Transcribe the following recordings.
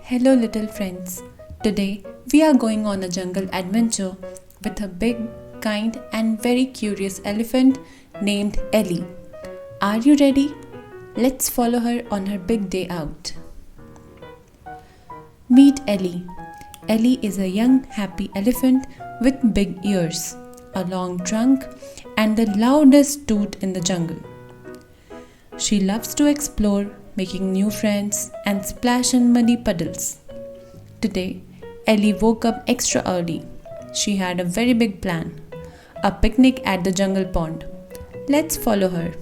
Hello, little friends. Today we are going on a jungle adventure with a big, kind, and very curious elephant named Ellie. Are you ready? Let's follow her on her big day out. Meet Ellie. Ellie is a young, happy elephant with big ears, a long trunk, and the loudest toot in the jungle. She loves to explore, making new friends, and splash in muddy puddles. Today, Ellie woke up extra early. She had a very big plan, a picnic at the jungle pond. Let's follow her.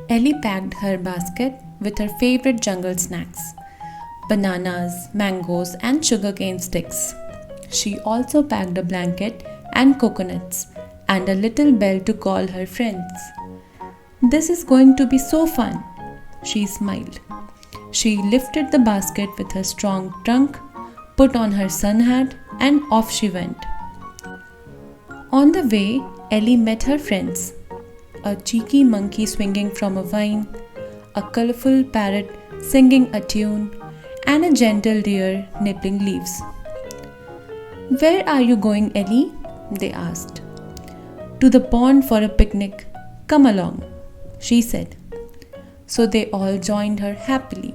Ellie packed her basket with her favorite jungle snacks, bananas, mangoes, and sugarcane sticks. She also packed a blanket and coconuts and a little bell to call her friends. This is going to be so fun, she smiled. She lifted the basket with her strong trunk, put on her sun hat, and off she went. On the way, Ellie met her friends, a cheeky monkey swinging from a vine, a colorful parrot singing a tune, and a gentle deer nibbling leaves. "Where are you going, Ellie?" they asked. "To the pond for a picnic. Come along," she said. So they all joined her happily,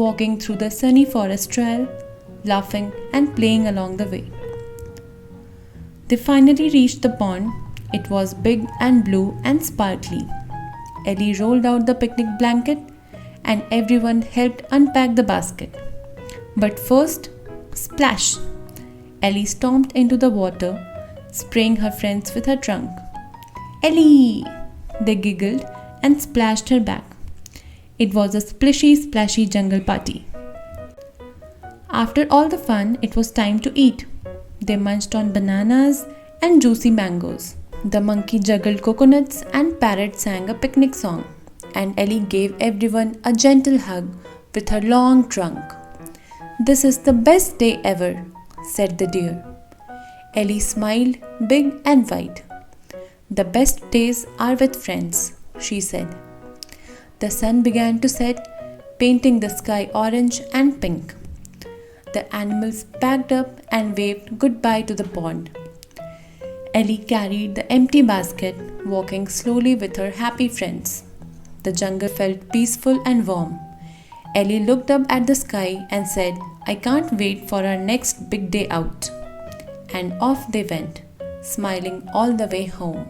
walking through the sunny forest trail, laughing and playing along the way. They finally reached the pond. It was big and blue and sparkly. Ellie rolled out the picnic blanket and everyone helped unpack the basket. But first, splash! Ellie stomped into the water, spraying her friends with her trunk. "Ellie!" They giggled and splashed her back. It was a splashy jungle party. After all the fun, it was time to eat. They munched on bananas and juicy mangoes. The monkey juggled coconuts and parrot sang a picnic song. And Ellie gave everyone a gentle hug with her long trunk. "This is the best day ever," said the deer. Ellie smiled big and wide. "The best days are with friends," she said. The sun began to set, painting the sky orange and pink. The animals packed up and waved goodbye to the pond. Ellie carried the empty basket, walking slowly with her happy friends. The jungle felt peaceful and warm. Ellie looked up at the sky and said, "I can't wait for our next big day out." And off they went, smiling all the way home.